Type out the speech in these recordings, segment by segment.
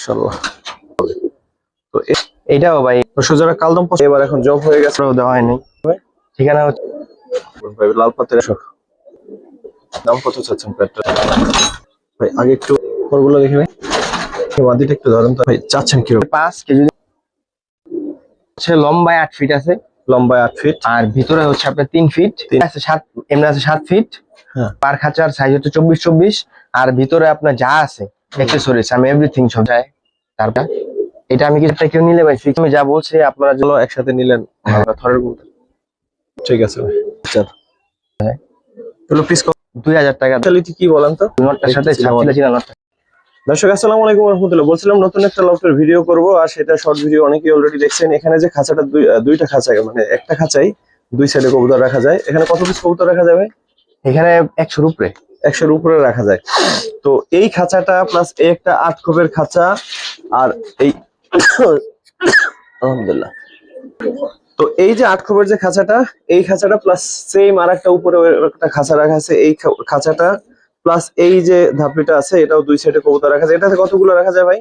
মাশাআল্লাহ। তো এইটাও ভাই যারা কালদম এবার এখন জব হয়ে গেছে, দেওয়া হয়নি। ঠিকানা হচ্ছে লাল পাতের। দাম কত চাচ্ছেন প্যাটটা ভাই? আগে একটু পরগুলো দেখি ভাই, মাদিটা একটু ধরেন তো ভাই। চাচ্ছেন কি? 5 কেজি হচ্ছে, লম্বায় 8 ফিট আছে, লম্বায় 8 ফিট, আর ভিতরে হচ্ছে আপনার 3 ফিট আছে, 7 এমনি আছে 7 ফিট। হ্যাঁ, পার খাঁচার সাইজ হচ্ছে 24-24, আর ভিতরে আপনার যা আছে অ্যাকসেসরিজ আমি এভরিথিং সব যায়। তারপর এটা আমি কিছুটা কেউ নিলে ভাই ফিক্স আমি যা বলছি আপনারা চলো একসাথে নিলেন থরের মতো। ঠিক আছে ভাই, আচ্ছা চলো পিস 2000 টাকা। কোয়ালিটি কি বলেন তো? নটটার সাথে ছাপছিল ছিল নটটা। দর্শক আসসালামু আলাইকুম ওয়া রাহমাতুল্লাহ। বলছিলাম নতুন একটা লফটের ভিডিও করব, আর সেটা শর্ট ভিডিও অনেকেই অলরেডি দেখছেন। এখানে যে খাঁচাটা দুইটা খাঁচা, মানে একটা খাঁচাই দুই সাইডে কবুতর রাখা যায়। এখানে কত পিস কবুতর রাখা যাবে? এখানে 100 এর উপরে, 100 এর উপরে রাখা যায়। তো এই খাঁচাটা প্লাস এই একটা 8 খোপের খাঁচা, আর এই আলহামদুলিল্লাহ। তো এই যে 8 খোপের যে খাঁচাটা, এই খাঁচাটা প্লাস সেম আর একটা উপরে একটা খাঁচা রাখা আছে, এই খাঁচাটা প্লাস এই যে ধাপড়িটা আছে, এটাও দুই সাইডে কবুতর রাখা যায়। এটাতে কতগুলো রাখা যায় ভাই?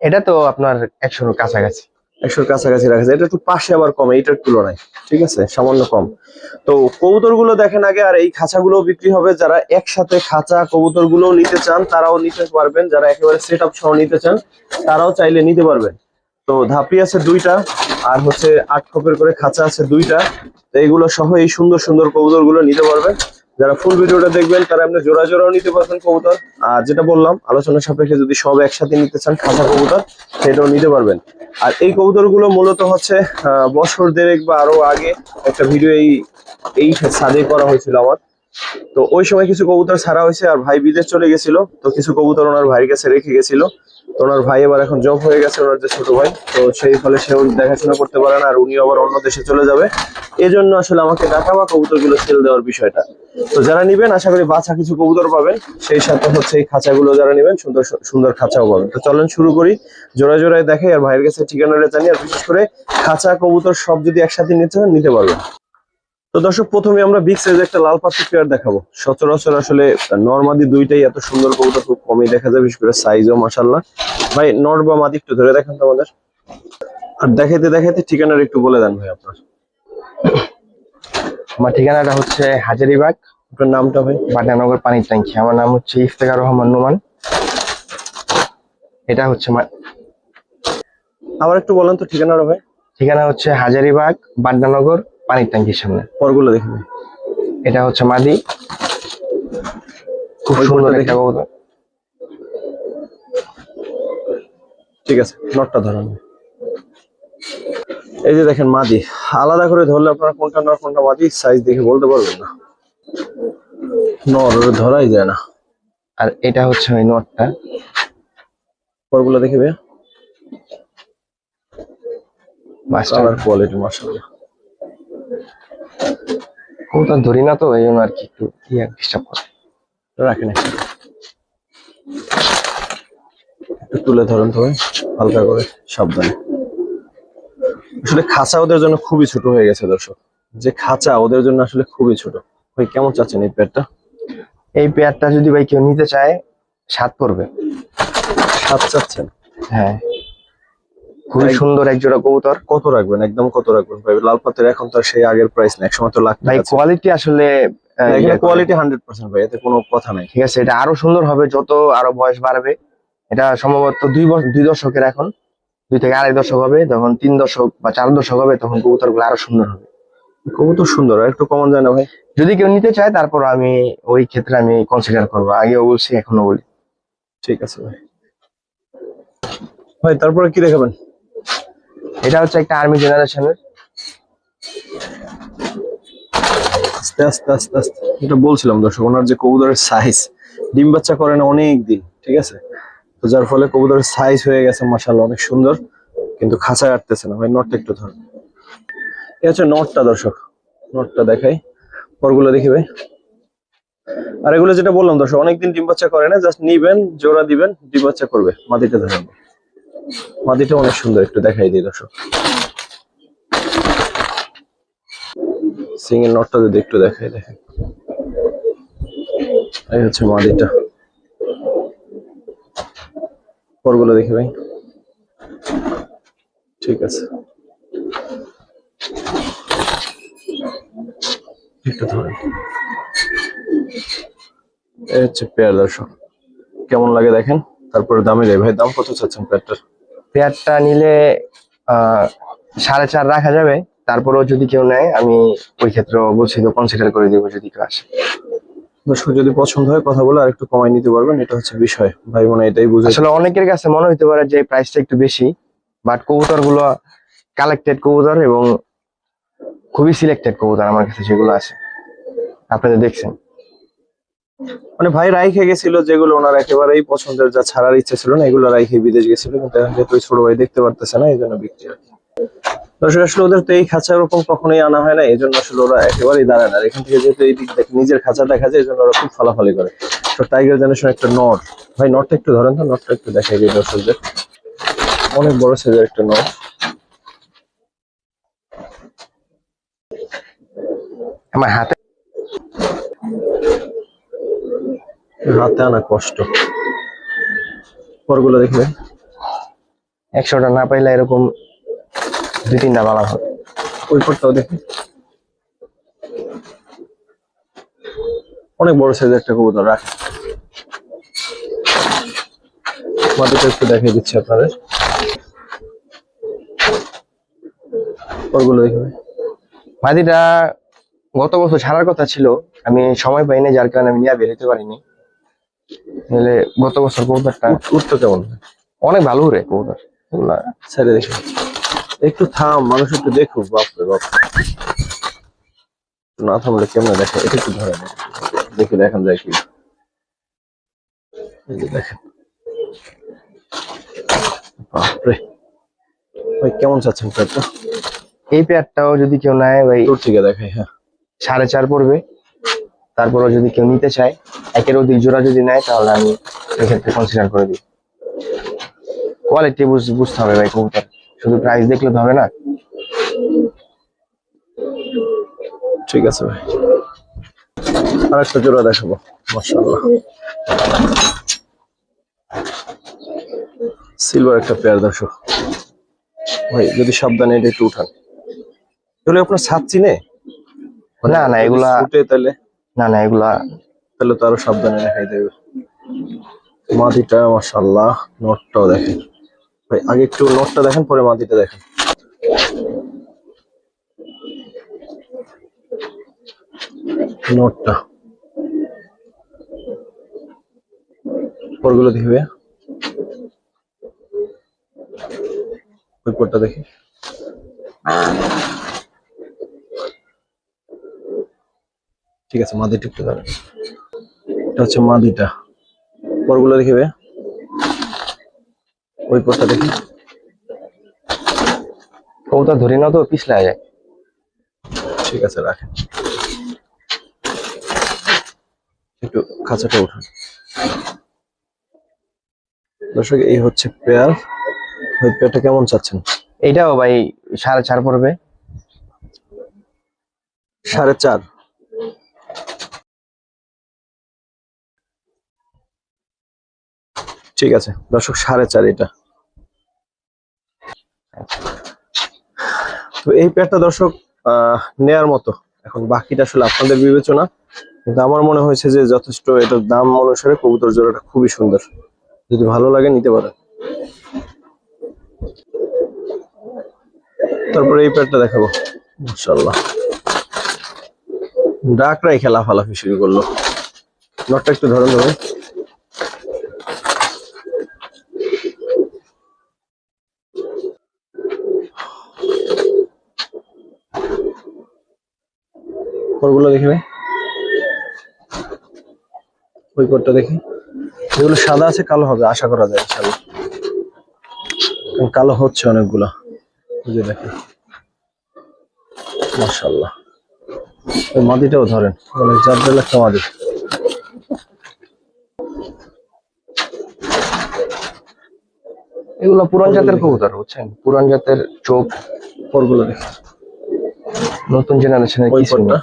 এটা তো আপনার 100 এর কাছাকাছি। 100 এর কাছাকাছি রাখা যায়। এটা একটু পাশে আবার কম এইটার তুলনায়, ঠিক আছে, সামান্য কম। তো কবুতর গুলো দেখেন আগে, আর এই খাঁচাগুলো বিক্রি হবে। যারা একসাথে খাঁচা কবুতর গুলো নিতে চান তারাও নিতে পারবেন, যারা একেবারে সেট আপ সহ নিতে চান তারাও চাইলে নিতে পারবেন। তো ধাপি আছে 2টা, আর হচ্ছে 8 খোপের করে খাঁচা আছে 2টা। তো এইগুলো সহ এই সুন্দর সুন্দর কবুতর গুলো নিতে পারবেন। যারা ফুল ভিডিওটা দেখবেন তারা এমনি জোড়া জোড়াও নিতে পারবেন কবুতর। আর যেটা বললাম আলোচনার সাপেক্ষে যদি সব একসাথে নিতে চান খাঁচা কবুতর, সেটাও নিতে পারবেন। আর এই কবুতর গুলো মূলত হচ্ছে বছর দেড়েক বা আরো আগে একটা ভিডিও এই ছাদে করা হয়েছিল আমার। তো ওই সময় কিছু কবুতর ছাড়া হয়েছে, আর ভাই বিদেশ চলে গেছিল, তো কিছু কবুতর ওনার ভাইয়ের কাছে রেখে গেছিল। তো ওনার ভাই এবার এখন জব হয়ে গেছে, ওনার যে ছোট ভাই, তো সেই ফলে সেও দেখাশোনা করতে পারে না, আর উনি আবার অন্য দেশে চলে যাবে। এই জন্য আসলে আমাকে ডাকা বা কবুতর গুলো সেল দেওয়ার বিষয়টা। তো যারা নিবেন আশা করি বাছা কিছু কবুতর পাবেন, সেই সাথে হচ্ছে এই খাঁচাগুলো যারা নিবেন সুন্দর সুন্দর খাঁচাও পাবেন। তো চলেন শুরু করি, জোড়ায় জোড়ায় দেখাই, আর ভাইয়ের কাছে ঠিকানাটা জানি। আর বিশেষ করে খাঁচা কবুতর সব যদি একসাথে নিতে চান নিতে পারবেন। তো দর্শক প্রথমে আমরা বিগ সাইজের একটা লাল পাতি পেয়ার দেখাবো। সচরাচর আসলে নরমাদি দুইটাই এত সুন্দর কবুতর খুব কমই দেখা যায়, বিশেষ করে সাইজও মাশাআল্লাহ। ভাই নর বা মাদি একটু ধরে দেখেন তো আমাদের, আর দেখাইতে দেখাইতে ঠিকানাটা একটু বলে দেন ভাই আপনার। আমার ঠিকানাটা হচ্ছে হাজারীবাগ। আপনার নামটা ভাই? পাটনানগর পানির ট্যাঙ্কি। আমার নাম হচ্ছে ইফতেখার রহমান নোমান। এটা হচ্ছে আবার একটু বলেন তো ঠিকানাটা ভাই। ঠিকানা হচ্ছে হাজারীবাগ পাটনানগর পানির ট্যাঙ্কির সামনে। পরগুলো দেখি ভাই। এটা হচ্ছে মাদি, খুব সুন্দর একটা কবুতর। ঠিক আছে, নটটা ধরেন। এই যে দেখেন মাদি, আলাদা করে ধরলে আপনারা কোনটা নর কোনটা মাদি সাইজ দেখে বলতে পারবেন না, নর ধরাই যায় না। আর এটা হচ্ছে ওই নটটা। পরগুলো দেখি ভাই। মাস্টার কোয়ালিটি মাশাআল্লাহ। কবুতর ধরি না তো এই জন্য আর কি একটু ডিস্টার্ব করে। রাখেন একটু তুলে ধরেন তো ভাই, হালকা করে সাবধানে। আসলে খাঁচা ওদের জন্য খুবই ছোট হয়ে গেছে দর্শক, যে খাঁচা ওদের জন্য আসলে খুবই ছোট। ভাই কেমন চাচ্ছেন এই পেয়ারটা? এই পেয়ারটা যদি ভাই কেউ নিতে চায় 7 পড়বে। 7 চাচ্ছেন? হ্যাঁ, খুবই সুন্দর এক জোড়া কবুতর। কত রাখবেন, একদম কত রাখবেন ভাই? লাল পাতের এখন তো সেই আগের প্রাইস না, একসময় তো লাখ ভাই কোয়ালিটি আসলে কোয়ালিটি 100% ভাই, এতে কোনো কথা নাই। ঠিক আছে, এটা আরো সুন্দর হবে যত আরো বয়স বাড়বে। এটা সম্ভবত 2 দশকের, এখন 2 থেকে 2.5 দশক হবে। যখন 3 দশক বা 4 দশক হবে তখন কবুতর গুলো আরো সুন্দর হবে। কবুতর সুন্দর, আর একটু কমন যায় না ভাই? যদি কেউ নিতে চায় তারপর আমি ওই ক্ষেত্রে আমি কনসিডার করবো, আগেও বলছি এখনো বলি। ঠিক আছে ভাই। ভাই তারপরে কি দেখাবেন? এটা হচ্ছে একটা আর্মি জেনারেশনের। আস্তে আস্তে আস্তে আস্তে, এটা বলছিলাম দর্শক, ওনার যে কবুতরের সাইজ, ডিম বাচ্চা করে না অনেক দিন, ঠিক আছে, তো যার ফলে কবুতরের সাইজ হয়ে গেছে মাশাআল্লাহ অনেক সুন্দর, কিন্তু খাঁচায় আটতেছে না ভাই। নটটা একটু ধরুন। এই হচ্ছে নটটা দর্শক, নটটা দেখাই, পরগুলো দেখি ভাই। আর এগুলো যেটা বললাম দর্শক অনেকদিন ডিম বাচ্চা করে না, জাস্ট নিবেন জোড়া দিবেন ডিম বাচ্চা করবে। মাদিটা ধরুন, মাদিটা অনেক সুন্দর, একটু দেখাই দিই দর্শক। সিঙ্গেল নটটা যদি একটু দেখাই, দেখেন এই হচ্ছে মাদিটা। পরগুলো দেখি ভাই। ঠিক আছে, একটু ধরেন। এই হচ্ছে পেয়ার দর্শক, কেমন লাগে দেখেন। তারপরে দামি রে ভাই, দাম কত চাচ্ছেন পেয়ারটার? পেয়ারটা নিলে 4.5 রাখা যাবে, তারপরেও যদি কেউ নেয় আমি ওই ক্ষেত্রে বলছি তো কনসিডার করে দিব যদি কেউ আসে। দর্শক যদি পছন্দ হয় কথা বলে আর একটু কমাই নিতে পারবেন, এটা হচ্ছে বিষয় ভাই, মনে এটাই বুঝে। আসলে অনেকের কাছে মনে হতে পারে যে প্রাইসটা একটু বেশি, বাট কবুতর গুলো কালেক্টেড কবুতর এবং খুবই সিলেক্টেড কবুতর আমার কাছে যেগুলো আছে, আপনারা দেখছেন। মানে ভাই রাইখে গেছিল যেগুলো ওনার একেবারেই পছন্দের, যা ছাড়ার ইচ্ছে ছিল না, এগুলো রাইখে বিদেশ গেছিল, কিন্তু এখন যেহেতু ওই ছোট ভাই দেখতে পারতেছে না, এই জন্য বিক্রি হয়। দর্শক আসলে ওদের তো এই খাঁচা ওরকম কখনোই আনা হয় না, এই জন্য আসলে ওরা একেবারেই দাঁড়ায় না। আর এখান থেকে যেহেতু এই দিক দেখে নিজের খাঁচা দেখা যায়, এই জন্য ওরা খুব ফালাফালি করে। তো টাইগার জেনারেশন একটা নট, ভাই নটটা একটু ধরেন তো, নটটা একটু দেখাই দিই দর্শকদের। অনেক বড় সাইজের একটা নট, আমার হাতে হাতে আনা কষ্ট। পরগুলো দেখবে 100টা না পাইলে এরকম 2-3টা বালা হবে। ওই পরটাও দেখি, অনেক বড় সাইজের একটা কবুতর রাখে। মাটিটা একটু দেখিয়ে দিচ্ছি আপনাদের, পরগুলো দেখবে। মাদিটা গত বছর ছাড়ার কথা ছিল, আমি সময় পাইনি, যার কারণে আমি নিয়ে বের হতে পারিনি। নাহলে গত বছর কবুতরটা উঠতো কেমন? অনেক ভালো রে কবুতর এগুলা। ছেড়ে দেখি, একটু থাম, মানুষ একটু দেখুক। বাপরে বাপ, না থামলে কেমনে দেখে, এটা একটু ধরে নেই, দেখে দেখান যায় কি। এই যে দেখেন, বাপরে ভাই, কেমন চাচ্ছেন পেয়ারটা? এই পেয়ারটাও যদি কেউ নেয় ভাই দূর থেকে দেখাই, হ্যাঁ 4.5 পড়বে। তারপরও যদি কেউ নিতে চায়, একের অধিক জোড়া যদি নেয়, তাহলে আমি এক্ষেত্রে কনসিডার করে দিই। কোয়ালিটি বুঝতে হবে ভাই কবুতর, শুধু প্রাইস দেখলে তো হবে না। ঠিক আছে ভাই, আর একটা জোড়া দেখাবো। মাশাআল্লাহ, সিলভার একটা পেয়ার দর্শক ভাই, যদি সাবধানে এটা একটু উঠান। তাহলে আপনার ছাদ চিনে? না না যদি এগুলা, ফুটে তাহলে, না না এগুলা তাহলে তো আরো সাবধানে দেখাই দেবে। মাদিটা মাশাআল্লাহ, নটটাও দেখেন ভাই, আগে একটু নটটা দেখেন, পরে মাদিটা দেখেন। নটটা, পরগুলো দেখবে, ওই পরটা দেখি। ঠিক আছে, মাদিটা একটু ধরেন, এটা হচ্ছে মাদিটা। পরগুলো দেখবে, ওই পরটা দেখি। কবুতর ধরে নাও তো পিছলা যায়। ঠিক আছে, রাখেন, একটু খাঁচাটা উঠান। দর্শক এই হচ্ছে পেয়ার, ওই পেয়ারটা কেমন চাচ্ছেন? এইটাও ভাই 4.5 পড়বে। 4.5, ঠিক আছে দর্শক, 4.5 এটা। তো এই পেয়ারটা দর্শক নেয়ার মতো, এখন বাকিটা আসলে আপনাদের বিবেচনা, কিন্তু আমার মনে হয়েছে যে যথেষ্ট, এটার দাম অনুসারে কবুতর জোড়াটা খুবই সুন্দর, যদি ভালো লাগে নিতে পারেন। তারপরে এই পেয়ারটা দেখাবো, মাশাআল্লাহ, ডাকরাই খেলা ফালাফি শুরু করলো। নটটা একটু ধরেন ধরে, পরগুলো দেখবে, ওই পরটা দেখি। যেগুলো সাদা আছে কালো হবে আশা করা যায় ইনশাআল্লাহ, কারণ কালো হচ্ছে অনেকগুলা। বুঝে দেখি, মাশাআল্লাহ, ওই মাদিটাও ধরেন, অনেক জাদ্রেল একটা মাদি। এগুলো পুরান জাতের কবুতর বুঝছেন, পুরান জাতের চোখ। পরগুলো দেখি, নতুন জেনারেশনের ওই কিছু পরটা, না।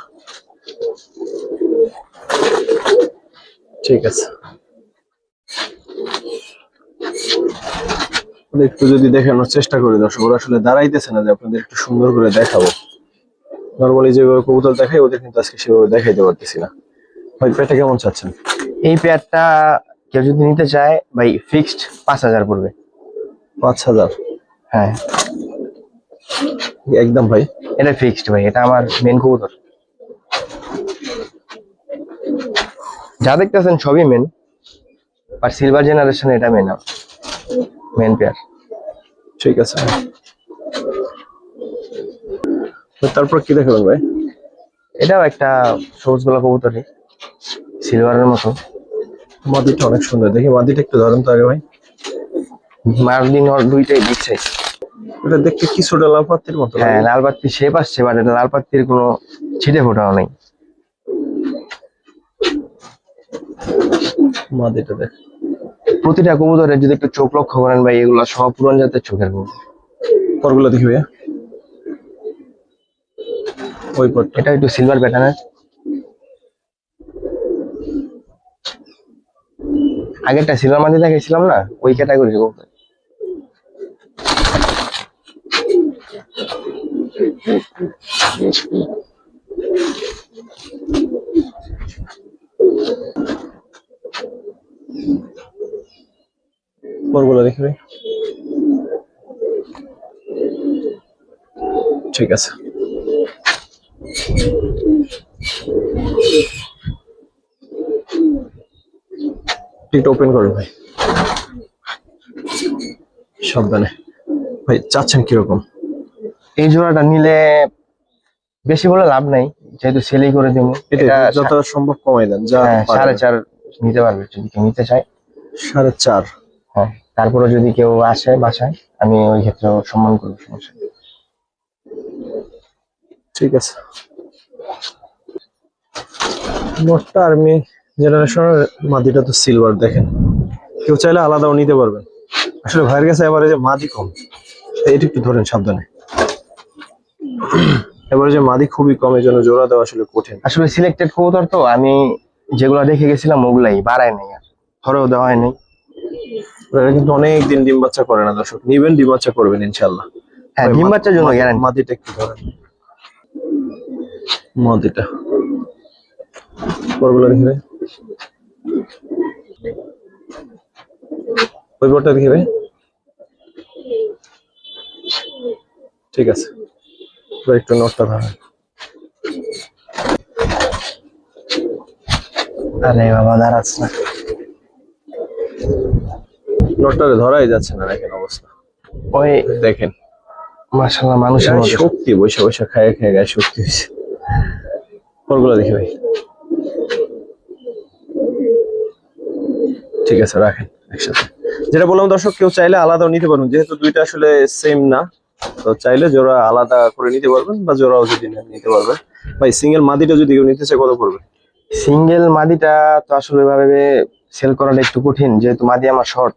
ঠিক আছে। একটু যদি দেখানোর চেষ্টা করি দর্শক, ওরা আসলে দাঁড়াইতেছে না যে আপনাদের একটু সুন্দর করে দেখাবো। নর্মালি যেভাবে কবুতর দেখাই ওদের কিন্তু আজকে সেভাবে দেখাইতে পারতেছি না। ভাই পেটটা কেমন চাচ্ছেন? এই পেয়ারটা কেউ যদি নিতে চায় ভাই ফিক্সড 5,000 পড়বে। 5,000? হ্যাঁ একদম ভাই? এটা ফিক্সড ভাই, এটা আমার মেন কবুতর। যা দেখতেছেন সবই মেন, আর সিলভার জেনারেশন এটা মেন পেয়ার। ঠিক আছে, তো তারপর কি দেখাবেন ভাই? এটাও একটা সবুজ গোলা কবুতরই, সিলভারের মতো। মাদিটা অনেক সুন্দর, দেখি মাদিটা একটু ধরেন তো আগে ভাই। মার্দিন ওর দুইটাই বিগ সাইজ। এটা দেখতে কিছুটা লাল পাত্তির মতো লাগে। হ্যাঁ লাল পাত্তি শেপ আসছে, বাট এটা লাল পাত্তির কোনো ছিটে ফোটাও নেই। মাদিটা দেখ, প্রতিটা কবুতরের যদি একটু চোখ লক্ষ্য করেন ভাই, এগুলো সব পুরান জাতের চোখের কবুতর। পরগুলো দেখি ভাইয়া, ওই পরটা। এটা একটু সিলভার প্যাটার্নের। আগেরটা সিলভার মাদি দেখাইছিলাম না, ওই ক্যাটাগরির কবুতর। পরগুলো দেখি ভাই। ঠিক আছে, একটু ওপেন করুন ভাই, সাবধানে। ভাই চাচ্ছেন কিরকম? এই জোড়াটা নিলে বেশি বলে লাভ নাই, যেহেতু সেলই করে দেবো। এটা এটা যত সম্ভব কমাই দেন, যা হ্যাঁ, পারেন। 4.5 নিতে পারবে যদি কেউ নিতে চায়। 4.5? হ্যাঁ, তারপরে যদি কেউ আসে বাসায়, আমি ওই ক্ষেত্রে সম্মান করবো, সমস্যা নেই। ঠিক আছে, নটটা আর্মি জেনারেশনের মাদিটা তো সিলভার, দেখেন কেউ চাইলে আলাদাও নিতে পারবেন। আসলে ভাইয়ের কাছে এবারে যে মাদি কম, এটা একটু ধরেন সাবধানে। এবারে যে মাদি খুবই কম, এই জন্য জোড়া দেওয়া আসলে কঠিন। আসলে সিলেক্টেড কবুতর তো, আমি যেগুলো দেখে গেছিলাম ওগুলাই বাড়ায় নাই, আর ধরেও দেওয়া হয় নাই। এরা কিন্তু অনেক দিন ডিম বাচ্চা করে না দর্শক, নিবেন ডিম বাচ্চা করবেন ইনশাল্লাহ। হ্যাঁ, ডিম বাচ্চার জন্য গ্যারান্টি। মাদিটা একটু ধরেন, মাদিটা পরগুলো দেখবে, ওই পরটা দেখবে। ঠিক আছে, এবার একটু নটটা ধরেন। আরে বাবা দাঁড়াচ্ছে না, নটটারে ধরাই যাচ্ছে না, দেখেন অবস্থা। ওই দেখেন মাশাআল্লাহ, মানুষের গায়ে মতো শক্তি, বসে বসে খায় খায় গায়ে শক্তি হয়েছে। পরগুলো দেখি ভাই। ঠিক আছে, রাখেন একসাথে। যেটা বললাম দর্শক, কেউ চাইলে আলাদাও নিতে পারবেন, যেহেতু দুইটা আসলে সেম না, তো চাইলে জোড়া আলাদা করে নিতে পারবেন, বা জোড়াও যদি নেন নিতে পারবেন। ভাই সিঙ্গেল মাদিটা যদি কেউ নিতে চায় কত পড়বে? সিঙ্গেল মাদিটা তো আসলে ভাবে সেল করাটা একটু কঠিন, যেহেতু মাদি আমার শর্ট।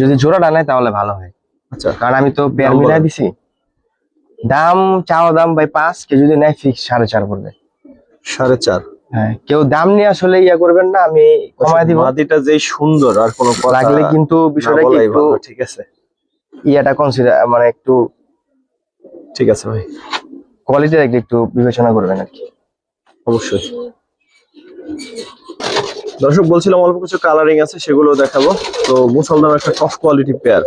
যদি জোড়াটা নেয় তাহলে ভালো হয়, আচ্ছা, কারণ আমি তো পেয়ার দাম মিলাই বলেন। দিছি। দাম চাওয়া দাম ভাই 5, কেউ যদি নেয় ফিক্স 4.5 পড়বে। 4.5? হ্যাঁ, কেউ দাম নিয়ে আসলে ইয়া করবেন না, আমি কমায় দিব। মাদিটা যেই সুন্দর, আর কোনো কথা লাগলে কিন্তু বিষয়টা না কি বলাই একটু ভালো। ঠিক আছে, ইয়াটা কনসিডার, মানে একটু ঠিক আছে ভাই, কোয়ালিটির একটু বিবেচনা করবেন আর কি। অবশ্যই। দর্শক বলছিলাম অল্প কিছু কালারিং আছে, সেগুলো দেখাবো। তো মুসলমান একটা টপ কোয়ালিটি পেয়ার,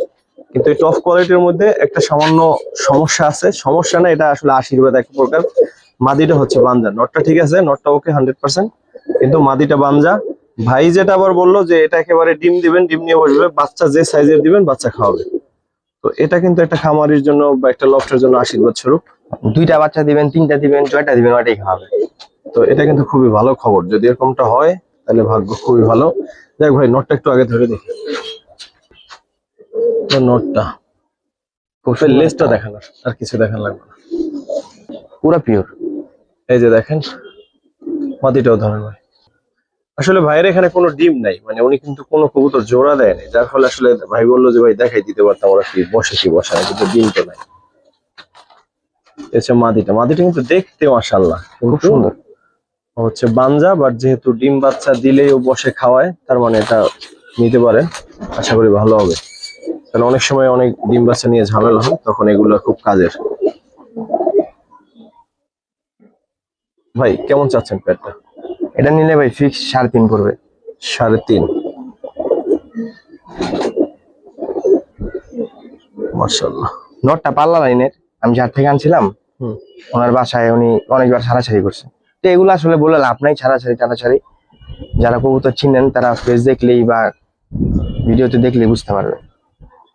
কিন্তু এই টপ কোয়ালিটির মধ্যে একটা সামান্য সমস্যা আছে। সমস্যা না, এটা আসলে আশীর্বাদ এক প্রকার। মাদিটা হচ্ছে বাঞ্জা, নটটা ঠিক আছে, নটটা ওকে 100%, কিন্তু মাদিটা বাঞ্জা। ভাই যেটা আবার বললো যে এটা একেবারে ডিম দিবেন, ডিম নিয়ে বসবে, বাচ্চা যে সাইজের দিবেন বাচ্চা খাওয়াবে। তো এটা কিন্তু একটা খামারির জন্য বা একটা লফটের জন্য আশীর্বাদ স্বরূপ। 2টা বাচ্চা দিবেন, 3টা দিবেন, 6টা দিবেন, ওটাই খাওয়াবে। তো এটা কিন্তু খুবই ভালো খবর, যদি এরকমটা হয় তাহলে ভাগ্য খুবই ভালো। দেখ ভাই, নটটা একটু আগে ধরে দেখি, তো নটটা লেজটা দেখানো, আর কিছু দেখান লাগবে না, পুরো পিওর। এই যে দেখেন, মাদিটাও ধরেন ভাই। আসলে ভাইয়ের এখানে কোনো ডিম নাই, মানে উনি কিন্তু কোনো কবুতর জোড়া দেয়নি, যার ফলে আসলে ভাই বললো যে ভাই দেখাই দিতে পারতাম ওরা কি বসে কি বসে না, কিন্তু ডিম তো নাই। মাদিটা, মাদিটা কিন্তু দেখতে মাশাআল্লাহ খুব সুন্দর। হচ্ছে বাঞ্জা, বাট যেহেতু ডিম বাচ্চা দিলেই ও বসে খাওয়ায়, তার মানে এটা নিতে পারেন, আশা করি ভালো হবে। তাহলে অনেক সময় অনেক ডিম বাচ্চা নিয়ে ঝামেলা হয়, তখন এগুলো খুব কাজের। ভাই কেমন চাচ্ছেন পেয়ারটা? এটা নিলে ভাই ফিক্স 3.5 পড়বে। 3.5। মাশাআল্লাহ। নটটা পাল্লা লাইনের, আমি যার থেকে আনছিলাম হুম। ওনার বাসায় উনি অনেকবার ছাড়াছাড়ি করছে। তো এগুলো আসলে বলে লাভ নাই, ছাড়াছাড়ি টাড়াছাড়ি। যারা কবুতর চিনেন তারা পেজ দেখলেই বা ভিডিওতে দেখলেই বুঝতে পারবে।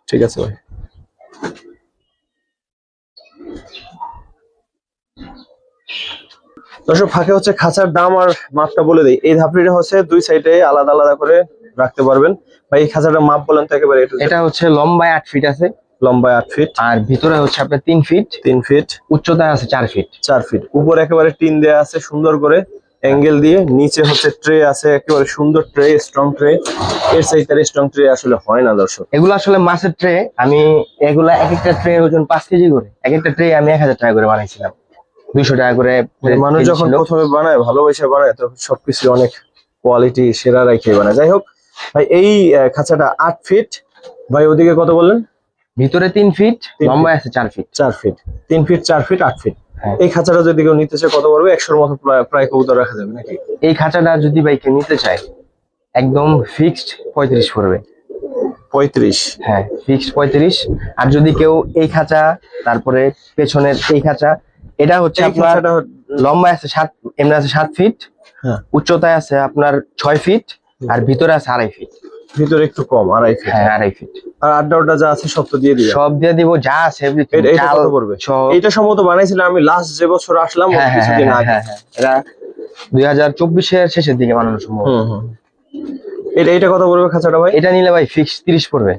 ঠিক আছে ভাই। দর্শক ফাঁকে হচ্ছে খাঁচার দাম আর মাপটা বলে দিই। এই ধাপড়িটা হচ্ছে 2 সাইডে আলাদা আলাদা করে রাখতে পারবেন। ভাই এই খাঁচাটার মাপ বলেন তো একেবারে। এটা হচ্ছে লম্বায় 8 ফিট আছে, লম্বায় 8 ফিট, আর ভিতরে হচ্ছে আপনার 3 ফিট, 3 ফিট, উচ্চতায় আছে 4 ফিট। 4 ফিট। উপরে একেবারে টিন দেয়া আছে সুন্দর করে অ্যাঙ্গেল দিয়ে, নিচে হচ্ছে ট্রে আছে একেবারে সুন্দর ট্রে, স্ট্রং ট্রে। এর সাইজের স্ট্রং ট্রে আসলে হয় না দর্শক। এগুলো আসলে মাছের ট্রে, আমি এগুলা এক একটা ট্রে ওজন 5 কেজি করে, এক একটা ট্রে আমি 1000 টাকা করে বানাইছিলাম, 200 টাকা করে। মানুষ যখন প্রথমে বানায়, ভালোবেসে বানায়, তো সবকিছু অনেক কোয়ালিটি সেরা রেখে বানায়। যাই হোক ভাই, এই খাঁচাটা 8 ফিট। ভাই ওদিকে কত বললেন? ভিতরে 3 ফিট, লম্বায় আছে 4 feet. 4 feet, 3 feet, 4 feet, 8 feet. হ্যাঁ। এই খাঁচাটা যদি কেউ নিতে চায় কত পড়বে? 100-র মতো প্রায় কবুতর রাখা যাবে নাকি? এই খাঁচাটা যদি ভাই কেউ নিতে চায় একদম ফিক্সড 35 পড়বে। 35? হ্যাঁ, ফিক্সড 35। আর যদি কেউ এই খাঁচা, তারপরে পেছনের এই খাঁচা, এটা হচ্ছে এই আপনার খাঁচাটা লম্বায় আছে 7, এমনি আছে 7 ফিট, হ্যাঁ, উচ্চতায় আছে আপনার 6 ফিট, আর ভিতরে আছে 2.5 ফিট। ভিতরে একটু কম, 2.5 ফিট। হ্যাঁ, 2.5 ফিট। আর আড্ডা যা আছে সব তো দিয়ে দিবেন? সব দিয়ে দিব, যা আছে এভরিথিং। এটা কত পড়বে? এটা সম্ভবত বানাইছিলাম আমি লাস্ট যে বছর আসলাম কিছুদিন আগে। এটা 2024 এর শেষের দিকে বানানো সম্ভব। এটা কত পড়বে খাঁচাটা ভাই? এটা নিলে ভাই ফিক্স 30 পড়বে।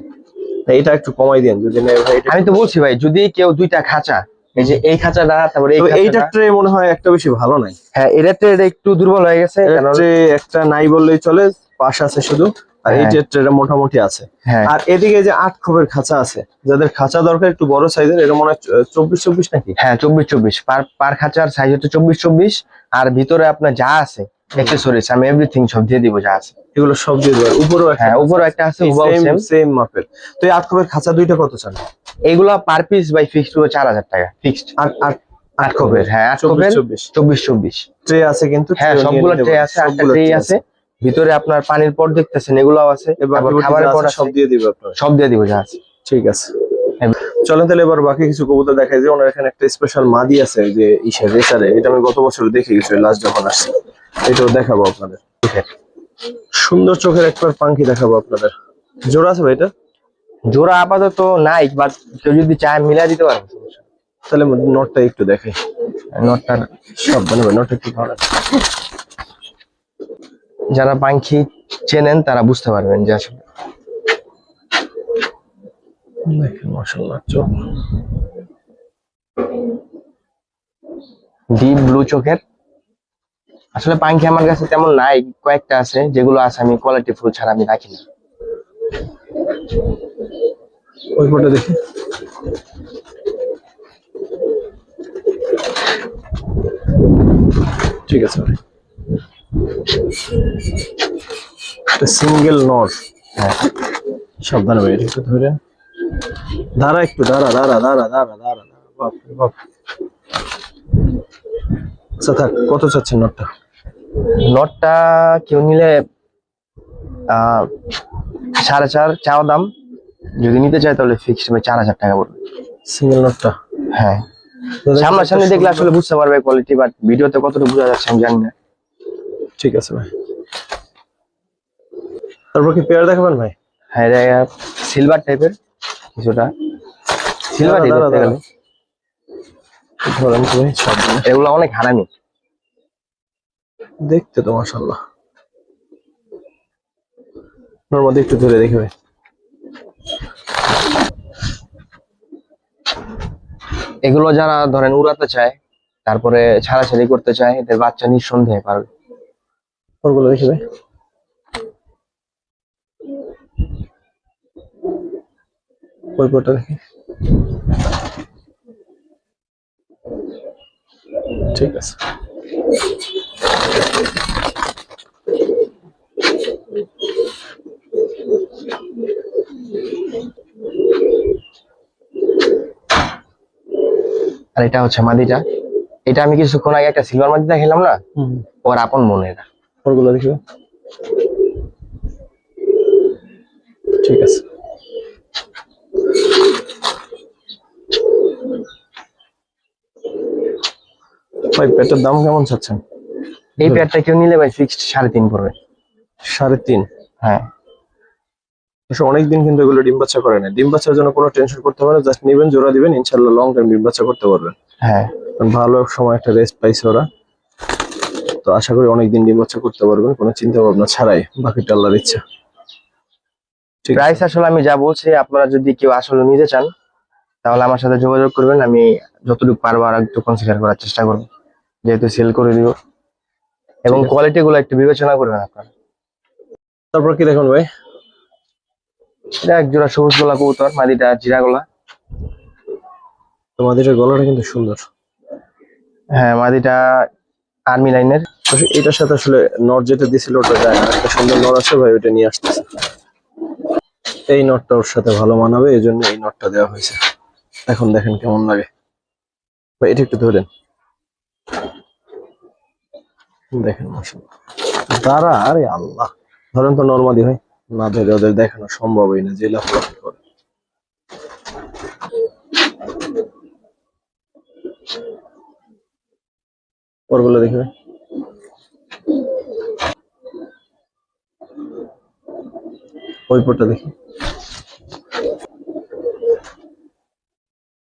এটা একটু কমাই দেন যদি নেয় ভাই। আমি তো বলছি ভাই, যদি কেউ 2টা খাঁচা, এই যে এই খাঁচাটা, তারপরে এই এইটা খাঁচাটা, ট্রে মনে হয় একটা বেশি ভালো নাই। হ্যাঁ, এটা একটু দুর্বল হয়ে গেছে, কারণ ট্রে একটা নাই বললেই চলে, পাশ আছে শুধু, আর এই ট্রেটা মোটামুটি আছে। হ্যাঁ। আর এদিকে যে 8 খোপের খাঁচা আছে, যাদের খাঁচা দরকার একটু বড় সাইজের, এটা মনে হয় 24-24 নাকি? হ্যাঁ, 24-24 পার খাঁচার সাইজ হচ্ছে 24-24। আর ভিতরে আপনার যা আছে অ্যাকসেসরিজ, আমি এভরিথিং সব দিয়ে দিব যা আছে। এগুলো সব দিয়ে দেবে? উপরেও একটা? হ্যাঁ, উপরেও একটা আছে, সেম মাপের। তো এই 8 খোপের খাঁচা দুইটা কত চান? এইগুলা পার পিস বাই ফিক্সড 4000 টাকা ফিক্সড। 8 খোপের? হ্যাঁ, 8 খোপের 24-24 ট্রে আছে কিন্তু? হ্যাঁ, সবগুলো ট্রে আছে, একটা ট্রে আছে। ভিতরে আপনার পানির পট দেখতেছেন, এগুলাও আছে। খাবারের পট সব দিয়ে দিবে আপনারা? সব দিয়ে দিব যা আছে। ঠিক আছে, চলেন তাহলে এবার বাকি কিছু কবুতর দেখাই যে ওনার এখানে একটা স্পেশাল মাদি আছে যে ইসের রেসারে। এটা আমি গত বছর দেখে গেছি লাস্ট যখন আসছি। এটাও দেখাবো আপনাদের। সুন্দর চোখের একবার পাঙ্খি দেখাবো আপনাদের। জোড়া আছে ভাই? এটা জোড়া আপাতত নাই, বাট কেউ যদি চায় মিলা দিতে পারবে। তাহলে নটটা একটু দেখাই। নটটার সাবধানে ভাই, নটটা একটু ভালো। যারা পাখি চেনেন তারা বুঝতে পারবেন যে আসলে দেখেন মাশাআল্লাহ, চোখ ডিপ ব্লু চোখের। আসলে পাখি আমার কাছে তেমন নাই, কয়েকটা আছে, যেগুলো আছে আমি কোয়ালিটি ফুল ছাড়া আমি রাখি না। ওই ফটো দেখি। ঠিক আছে ভাই, এটা সিঙ্গেল নট। হ্যাঁ, সাবধানে ভাই, এটা একটু ধরে দাঁড়া, একটু দাঁড়া। বাপ রে বাপ। আচ্ছা থাক, কত চাচ্ছেন নটটা? নটটা কেউ নিলে 4.5 চাওয়া দাম, যদি নিতে চায় তাহলে ফিক্সড 4000 টাকা পড়বে সিঙ্গেল নটটা। হ্যাঁ, সামনাসামনি দেখলে আসলে বুঝতে পারবে কোয়ালিটি, বাট ভিডিওতে কতটা বোঝা যাচ্ছে আমি জানি না। ঠিক আছে ভাই, তারপর কি পেয়ার দেখাবেন ভাই? হ্যাঁ, এটা সিলভার টাইপের কিছুটা, সিলভার দেখতে গেলে। ধরেন তো ভাই, সাবধানে। এগুলো অনেক হারামি দেখতে তো মাশাআল্লাহ। নরমালি একটু ধরে দেখি ভাই। এগুলো যারা ধরেন উড়াতে চায়, তারপরে ছাড়াছাড়ি করতে চায়, এদের বাচ্চা নিঃসন্দেহে পারবে। ওগুলো দেখি ভাই। ওই পটটা দেখি। ঠিক আছে, আর এটা হচ্ছে মাদিটা। এটা আমি কিছুক্ষণ আগে একটা সিলভার মাদি দেখালাম না, ওর আপন মনে এটা। ওরগুলো দেখবে। ঠিক আছে, ভাই পেটের দাম কেমন চাচ্ছেন? এই পেয়ারটা কেউ নিলে ভাই ফিক্সড 3.5 পড়বে। 3.5? হ্যাঁ, অনেকদিন কিন্তু এগুলো ডিম বাচ্চা করে না। ডিম বাচ্চার জন্য কোনো টেনশন করতে হবে না, জাস্ট নিবেন, জোড়া দিবেন, ইনশাল্লাহ লং টাইম ডিম বাচ্চা করতে পারবেন। হ্যাঁ, কারণ ভালো এক সময় একটা রেস্ট পাইছে ওরা, তো আশা করি অনেকদিন ডিম বাচ্চা করতে পারবেন কোনো চিন্তা ভাবনা ছাড়াই। বাকিটা আল্লাহর ইচ্ছা। ঠিক আছে, প্রাইস আসলে আমি যা বলছি, আপনারা যদি কেউ আসলে নিতে চান তাহলে আমার সাথে যোগাযোগ করবেন। আমি যতটুকু পারবো আর একটু কনসিডার করার চেষ্টা করবো, যেহেতু সেল করে দিব। এবং ঠিক আছে। কোয়ালিটি গুলো একটু বিবেচনা করবেন আপনারা। তারপর কি দেখুন ভাই? এটা এক জোড়া সবুজ গলা কবুতর, মাদিটা জিরা গলা। তোমাদের গলাটা কিন্তু সুন্দর। হ্যাঁ, মাদিটা আর্মি লাইনের। এটার সাথে আসলে নট যেটা দিছিল ওটা যায় না, একটা সুন্দর নট আছে ভাই, ওটা নিয়ে আসতেছে। এই নটটা ওর সাথে ভালো মানাবে, এই জন্য এই নটটা দেওয়া হয়েছে। এখন দেখেন কেমন লাগে ভাই, এটা একটু ধরেন, দেখেন মাশাআল্লাহ। দাঁড়া, আরে আল্লাহ, ধরেন তো নরমালি ভাই, না ধরে ওদের দেখানো সম্ভবই না, যে লাফালাফি করে। ওরগুলো দেখবে। ওই পটটা দেখি।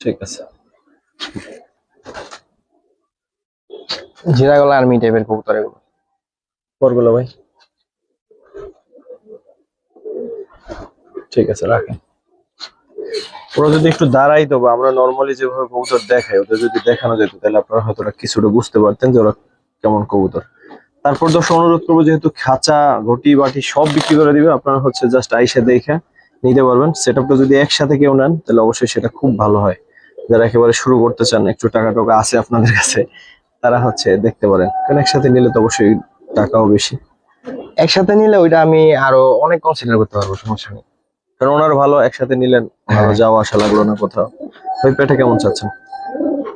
ঠিক আছে, জিরা গলা আর্মি টাইপের কবুতর এগুলো। ওরগুলো ভাই। ঠিক আছে, রাখেন। ওরা যদি একটু দাঁড়াইতো, বা আমরা নর্মালি যেভাবে কবুতর দেখাই, ওদের যদি দেখানো যেত, তাহলে আপনারা হয়তো ওরা কিছুটা বুঝতে পারতেন যে ওরা কেমন কবুতর। তারপর দর্শক অনুরোধ করবো, যেহেতু খাঁচা ঘটি বাটি সব বিক্রি করে দিবে, আপনারা হচ্ছে জাস্ট আইসা দেখে নিতে পারবেন। সেটআপটা যদি একসাথে কেউ নেন তাহলে অবশ্যই সেটা খুব ভালো হয়। যারা একেবারে শুরু করতে চান, একটু টাকা টাকা আছে আপনাদের কাছে, তারা হচ্ছে দেখতে পারেন, কারণ একসাথে নিলে তো অবশ্যই টাকাও বেশি। একসাথে নিলে ওইটা আমি আরো অনেক কনসিডার করতে পারবো, সমস্যা নেই। কারণ ওনার ভালো, একসাথে নিলেন, ভালো যাওয়া আসা লাগলো না কোথাও। ওই পেটে কেমন চাচ্ছেন?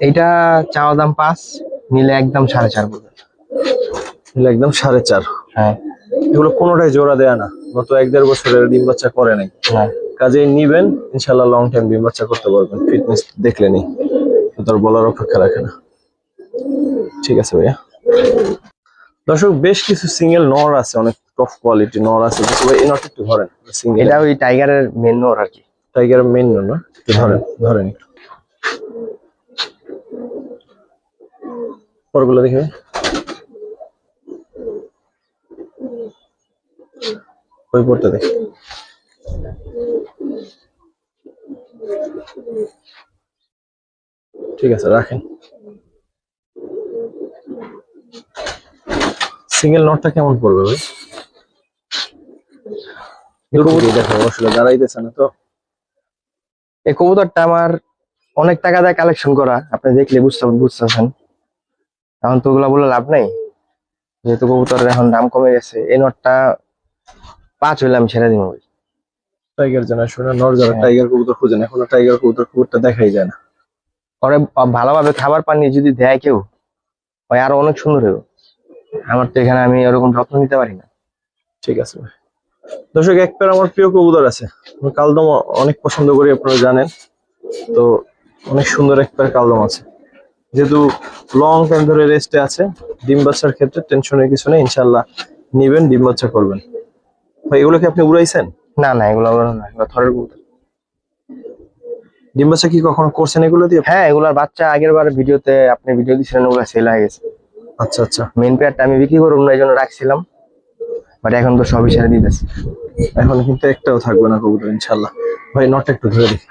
এইটা চাওয়া দাম 5, নিলে একদম 4.5 পড়বে। এগুলো একদম 4.5? হ্যাঁ, এগুলো কোনোটাই জোড়া দেয়া না, গত 1-1.5 বছরের ডিম বাচ্চা করে নাই। হ্যাঁ, কাজেই নিবেন, ইনশাল্লাহ লং টাইম ডিম বাচ্চা করতে পারবেন। ফিটনেস দেখলেনি, তো তার বলার অপেক্ষা রাখে না। ঠিক আছে ভাইয়া। দর্শক, বেশ কিছু সিঙ্গেল নর আছে, অনেক টপ কোয়ালিটি নর আছে। ভাই এই নট একটু ধরেন, সিঙ্গেল। এটা ওই টাইগারের মেন নোর আর কি। টাইগার মেন নর না? একটু ধরেন, ধরেন একটু। পরগুলো দেখে। ওই পরটা দেখে। ঠিক আছে, রাখেন। সিঙ্গেল নটটা কেমন পড়বে ভাই? দেখো, আসলে দাঁড়াইতেছে না তো। এই কবুতরটা আমার অনেক টাকা দিয়ে কালেকশন করা, আপনি দেখলে বুঝতেছেন। এখন তো ওগুলা বলে লাভ নাই, যেহেতু কবুতরের এখন দাম কমে গেছে। এই নটটা 5 হইলে আমি ছেড়ে দিব। টাইগার জেনারেশনের নর যারা টাইগার কবুতর খুঁজেন, এখনো টাইগার কবুতর খুবটা দেখাই যায় না। পরে ভালোভাবে খাবার পানি যদি দেয় কেউ, ওই আরো অনেক সুন্দর হবে। আমার তো এখানে আমি ওরকম যত্ন নিতে পারি না। ঠিক আছে ভাই। দর্শক, এক পেয়ার আমার প্রিয় কবুতর আছে, আমি কালদম অনেক পছন্দ করি, আপনারা জানেন তো। অনেক সুন্দর এক পেয়ার কালদম আছে, যেহেতু লং টাইম ধরে রেস্টে আছে। ডিম বাচ্চার ক্ষেত্রে টেনশনের কিছু নেই, ইনশাল্লাহ নিবেন, ডিম বাচ্চা করবেন। ভাই এগুলো কি আপনি উড়াইছেন? না না, এগুলো ওড়ানো না, এগুলো থরের কবুতর। ডিম বাচ্চা কি কখনো করছেন এগুলো দিয়ে? হ্যাঁ, এগুলার বাচ্চা আগের বার ভিডিওতে আপনি ভিডিও দিয়েছিলেন, ওগুলা সেল হয়ে গেছে। আচ্ছা আচ্ছা। মেন পেয়ারটা আমি বিক্রি করবো না, এই জন্য রাখছিলাম, বাট এখন তো সবই ছেড়ে দিতেছে। এখন কিন্তু একটাও থাকবে না কবুতর ইনশাল্লাহ। ভাই নটটা একটু ধরে দেখি।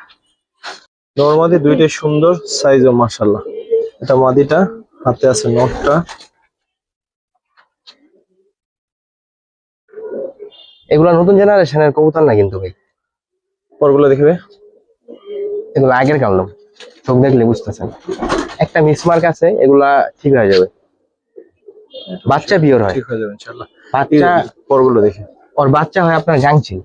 নরমাদি দুইটাই সুন্দর সাইজ ও মাশাআল্লাহ। এটা মাদিটা, হাতে আছে নটটা। এগুলা নতুন জেনারেশনের কবুতর না কিন্তু ভাই, পরগুলো দেখবে। এগুলো আগের কালদম, চোখ দেখলে বুঝতেছেন। একটা মিসমার্ক আছে, এগুলা ঠিক হয়ে যাবে। বাচ্চা পিওর হয়, ঠিক হয়ে যাবে ইনশাল্লাহ। বাচ্চা। পরগুলো দেখে। ওর বাচ্চা হয় আপনার গাংচিল।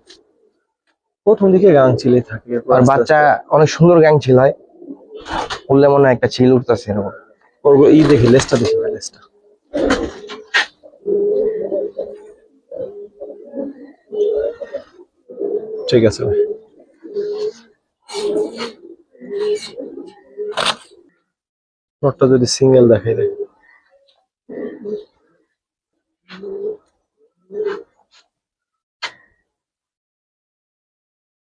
প্রথম দিকে গাংচিলে থাকে, এরপর আর আস্তে বাচ্চা আস্তে। অনেক সুন্দর গাংচিল হয়। উঠলে মনে হয় একটা চিল উঠতেছে এরকম। ওর ই দেখি, লেজটা দেখি ভাই, লেজটা। ঠিক আছে ভাই। নটটা যদি সিঙ্গেল দেখাই দেয়,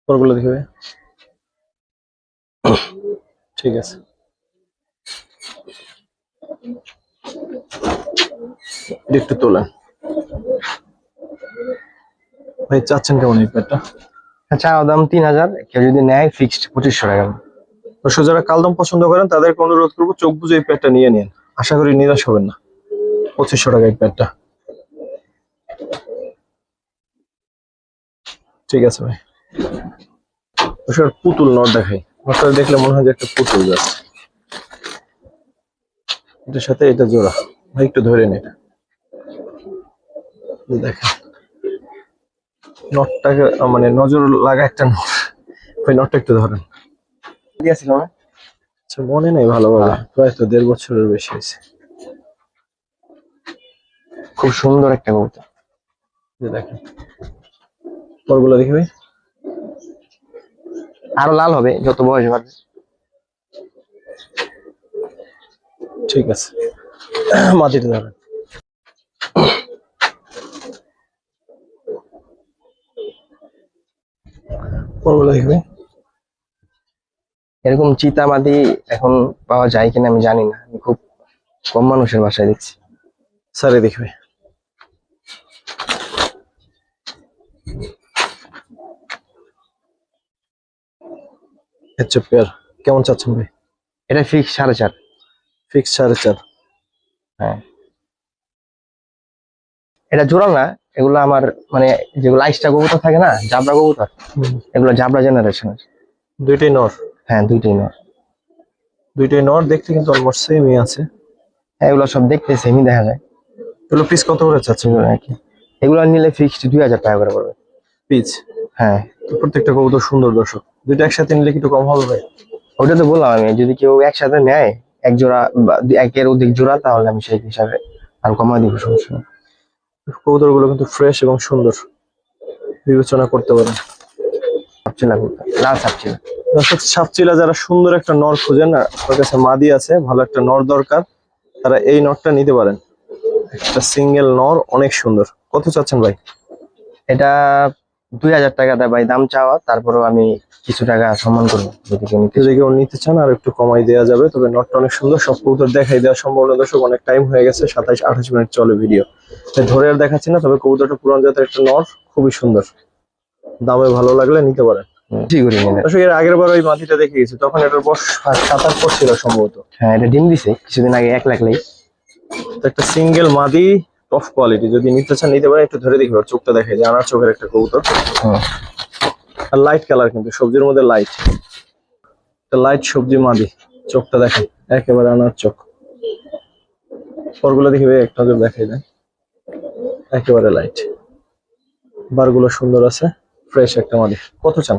ওরগুলো দেখবে। ঠিক আছে, এটা একটু তোলেন ভাই। চাচ্ছেন কেমন এই প্যাডটা? চা দাম 3000, কেউ যদি নেয় ফিক্সড 2500 টাকা। অবশ্য যারা কালদম পছন্দ করেন তাদেরকে অনুরোধ করবো চোখ বুঝে এই প্যাডটা নিয়ে নিন, আশা করি নিরাশ হবেন না। 2500 টাকা এই প্যাডটা। ঠিক আছে ভাই। অবশ্য পুতুল নট দেখাই, নটটা দেখলে মনে হয় যে একটা পুতুল যাচ্ছে। এটার সাথে এটা জোড়া ভাই, একটু ধরে নিন এটা। দেখেন নটটাকে, মানে নজর লাগা একটা নট ভাই। নটটা একটু ধরেন। দিয়েছিল না? আচ্ছা, মনে নেই ভালোভাবে, প্রায় তো 1.5 বছরের বেশি হয়েছে। খুব সুন্দর একটা কবুতর। দেখেন পরগুলো দেখি ভাই। আরো লাল হবে যত বয়স বাড়বে। ঠিক আছে, মাটিতে ধরেন। পরগুলো দেখি ভাই। এরকম চিতামাদি এখন পাওয়া যায় কিনা আমি জানি না, আমি খুব কম মানুষের বাসায় দেখছি। স্যারে দেখি ভাই। আচ্ছা, পেয়ার কেমন চাচ্ছেন ভাই? এটা ফিক্স 4.5। ফিক্স 4.5। হ্যাঁ, এটা জোড়া না, এগুলো আমার মানে যেগুলো আইসটা কবুতর থাকে না, জাবরা কবুতর, এগুলো জাবরা জেনারেশনের। দুইটাই নর? হ্যাঁ, দুইটাই নর। দুইটাই নর, দেখতে কিন্তু অলমোস্ট সেমই আছে। হ্যাঁ, এগুলো সব দেখতে সেমই দেখা যায়। এগুলো পিস কত করে চাচ্ছেন এগুলো আর কি, এগুলো নিলে ফিক্সড 2000 টাকা করে পড়বে পিস? হ্যাঁ, প্রত্যেকটা কবুতর সুন্দর দর্শক, দুইটা একসাথে নিলে কি একটু কম হবে ভাই? ওটা তো বললাম আমি, যদি কেউ একসাথে নেয় এক জোড়া বা একের অধিক জোড়া, তাহলে আমি সেই হিসাবে আর কমা দিব, সমস্যা নেই। কবুতর গুলো কিন্তু ফ্রেশ এবং সুন্দর, বিবেচনা করতে পারেন। সাপচিলা কবুতর, লাল সাপচিলা। দর্শক, সাপচিলা যারা সুন্দর একটা নর খোঁজেন না, তার কাছে মাদি আছে, ভালো একটা নর দরকার, তারা এই নরটা নিতে পারেন। একটা সিঙ্গেল নর, অনেক সুন্দর। কত চাচ্ছেন ভাই? এটা 2000 টাকা দেয় ভাই দাম চাওয়া, তারপরেও আমি কিছু টাকা সম্মান করবো যদি কেউ নিতে যদি কেউ নিতে চান আর একটু কমাই দেওয়া যাবে, তবে নটটা অনেক সুন্দর। সব কবুতর দেখাই দেওয়া সম্ভব না দর্শক, অনেক টাইম হয়ে গেছে, 27-28 মিনিট চলে ভিডিও, তাই ধরে আর দেখাচ্ছি না। তবে কবুতরটা পুরান জাতের একটা নর, খুবই সুন্দর, দামে ভালো লাগলে নিতে পারেন। ঠিক করে নিলে। দর্শক, এর আগের বার ওই মাটিটা দেখে গেছি, তখন এটার বয়স 7-8 পর ছিল সম্ভবত। হ্যাঁ, এটা ডিম দিছে কিছুদিন আগে 1 লাখ লাই। তো একটা সিঙ্গেল মাদি, টপ কোয়ালিটি, যদি নিতে চান নিতে পারেন। একটু ধরে দেখি, ওর চোখটা দেখাই যে আনার চোখের একটা কবুতর, আর লাইট কালার, কিন্তু সবজির মধ্যে লাইট, লাইট সবজি মাদি। চোখটা দেখেন, একেবারে আনার চোখ। পরগুলো দেখি ভাই, এক নজর দেখাই দেন, একেবারে লাইট, বারগুলো সুন্দর আছে, ফ্রেশ একটা মাদি। কত চান?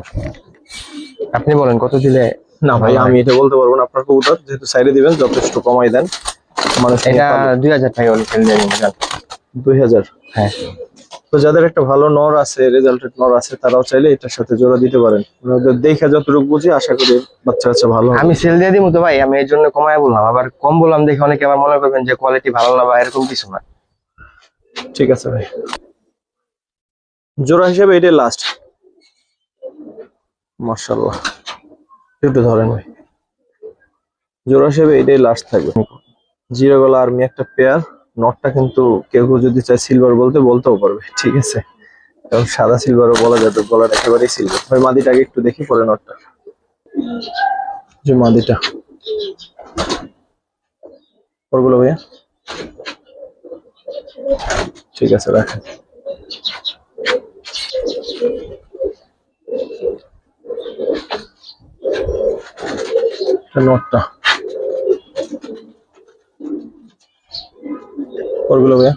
আপনি বলেন কত দিলে। না ভাই, আমি এটা বলতে পারবো না, আপনার কবুতর যেহেতু সাইডে দিবেন, যথেষ্ট কমাই দেন। মানুষ এটা 2000 টাকা হলে ফেলে দেবেন। 2000? হ্যাঁ, তো যাদের একটা ভালো নর আছে, রেজাল্টেড নর আছে, তারাও চাইলে এটার সাথে জোড়া দিতে পারেন। ওদের দেখে যতটুকু বুঝি, আশা করি বাচ্চা কাচ্চা ভালো হবে। আমি সেল দিয়ে দিব তো ভাই, আমি এর জন্য কমায় বললাম, আবার কম বললাম দেখে অনেকে আবার মনে করবেন যে কোয়ালিটি ভালো না বা এরকম কিছু না। ঠিক আছে ভাই, জোড়া হিসেবে এটাই লাস্ট। মাশাআল্লাহ, একটু ধরেন ভাই। জোড়া হিসেবে এটাই লাস্ট থাকবে। জিরো গলা আর্মি একটা পেয়ার। নটটা কিন্তু কেউ কেউ যদি চায় সিলভার বলতে, বলতেও পারবে, ঠিক আছে, এবং সাদা সিলভারও বলা যাবে, গলাটা একেবারেই সিলভার। ওই মাদিটাকে একটু দেখি, পরে নটটা, যে মাদিটা, ওরগুলো ভাইয়া। ঠিক আছে, রাখেন। নটটা, ওরগুলো ভাইয়া।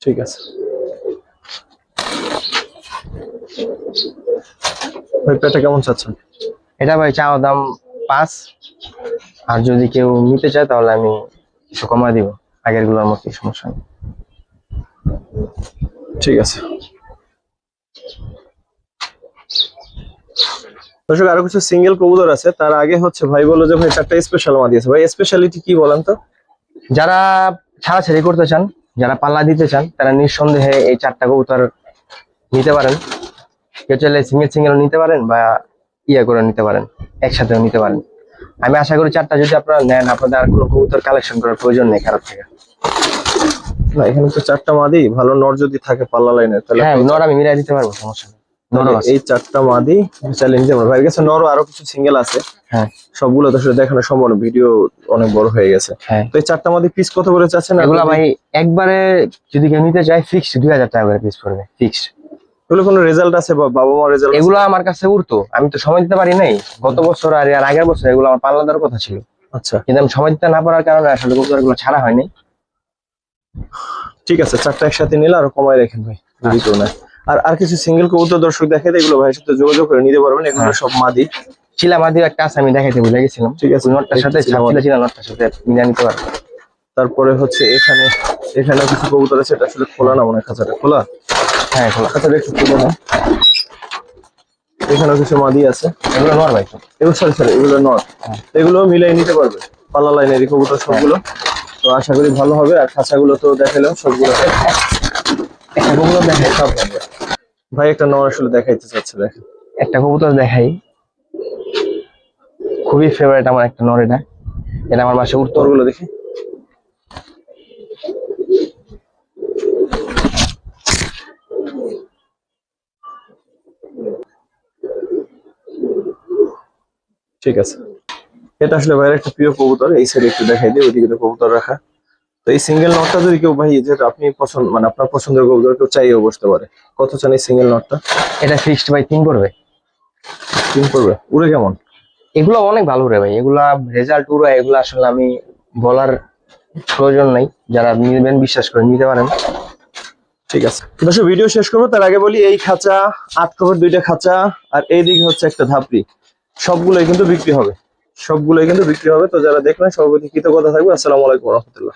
ঠিক আছে ভাই, পেটা কেমন চাচ্ছেন? এটা ভাই চাওয়া দাম 5, আর যদি কেউ নিতে চায় তাহলে আমি কিছু কমায় দিব, আগের গুলোর মতো সমস্যা নেই। ঠিক আছে দর্শক, আরো কিছু সিঙ্গেল কবুতর আছে। তার আগে হচ্ছে ভাই বললো যে ভাই 4টা স্পেশাল মাদি আছে। ভাই স্পেশালিটি কি বলেন তো? যারা ছাড়াছাড়ি করতে চান, যারা পাল্লা দিতে চান, তারা নিঃসন্দেহে এই 4টা কবুতর নিতে পারেন। কেউ চাইলে সিঙ্গেল সিঙ্গেল নিতে পারেন বা ইয়ে করে নিতে পারেন, একসাথেও নিতে পারেন। আমি আশা করি 4টা যদি আপনারা নেন, আপনাদের আর কোনো কবুতর কালেকশন করার প্রয়োজন নেই খারাপ থেকে। না, এখানে তো 4টা মাদি, ভালো নর যদি থাকে পাল্লা লাইনের তাহলে হ্যাঁ, নর আমি মিলাই দিতে পারবো, সমস্যা নেই। নরও আছে। এই 4টা মাদি চাইলে নিতে পারবেন। ভাইয়ের কাছে নরও আরো কিছু সিঙ্গেল আছে। হ্যাঁ সবগুলো তো আসলে দেখানো সম্ভব না, ভিডিও অনেক বড় হয়ে গেছে। হ্যাঁ, তো এই 4টা মাদি পিস কত করে চাচ্ছেন? এগুলা ভাই একবারে যদি কেউ নিতে চায় ফিক্সড 2000 টাকা করে পিস পড়বে, ফিক্সড। এগুলো কোনো রেজাল্ট আছে বা বাবা মা রেজাল্ট? এগুলো আমার কাছে উড়তো, আমি তো সময় দিতে পারি নাই গত বছর আর এর আগের বছর। এগুলো আমার পাল্লা দেওয়ার কথা ছিল, আচ্ছা কিন্তু আমি সময় দিতে না পারার কারণে আসলে কবুতরগুলো ছাড়া হয়নি। ঠিক আছে, 4টা একসাথে নিলে আরো কমায় রাখেন ভাই, যদি কেউ নেয়। আর আর কিছু সিঙ্গেল কবুতর দর্শক দেখে এগুলো ভাইয়ের সাথে যোগাযোগ করে নিতে পারবেন। এগুলো সব মাদি। চিলা মাদিও একটা আছে, আমি দেখাইতে ভুলে গেছিলাম। ঠিক আছে, ওই নটটার সাথে ছিল নটটার সাথে মিলিয়ে নিতে পারবো। তারপরে হচ্ছে এখানে এখানে কিছু কবুতর আছে, এটা আসলে খোলা না মনে হয়, খাঁচাটা খোলা। হ্যাঁ, খোলা। খাঁচাটা একটু খুলে না। এখানেও কিছু মাদি আছে। এগুলো নর ভাই, এগুলো সরি এগুলো নট, এগুলো মিলাই নিতে পারবে পাল্লা লাইনের কবুতর সবগুলো। তো আশা করি ভালো হবে। আর খাঁচাগুলো তো দেখালাম সবগুলো। একটা কবুতর দেখাই, সব হবে। ভাই একটা নর আসলে দেখাইতে চাচ্ছে, দেখেন। একটা কবুতর দেখাই, খুবই ফেভারিট আমার একটা নর। এটা এটা আমার বাসায় উঠতো। নরগুলো দেখি। ঠিক আছে, এটা আসলে ভাইয়ের একটা প্রিয় কবুতর। এই সাইডে একটু দেখাই দিই, ওইদিকে তো কবুতর রাখা। তো এই সিঙ্গেল নটটা যদি কেউ ভাই, যেটা আপনি পছন্দ মানে আপনার পছন্দের কবুতর কেউ চাইও বসতে পারে। কত চান এই সিঙ্গেল নটটা? এটা ফিক্সড ভাই 3 পড়বে। 3 পড়বে? উড়ে কেমন? এগুলো অনেক ভালো রে ভাই, এগুলা রেজাল্ট পুরো। এগুলো আসলে আমি বলার প্রয়োজন নাই, যারা নিবেন বিশ্বাস করে নিতে পারেন। ঠিক আছে দর্শক, ভিডিও শেষ করবো তার আগে বলি, এই খাঁচা 8 কভার 2টা খাঁচা আর এইদিকে হচ্ছে একটা ধাপড়ি, সবগুলোই কিন্তু বিক্রি হবে। সবগুলোই কিন্তু বিক্রি হবে। তো যারা দেখলেন সর্বপ্রতি কৃতজ্ঞতা থাকবে। আসসালামু আলাইকুম রহমতুল্লাহ।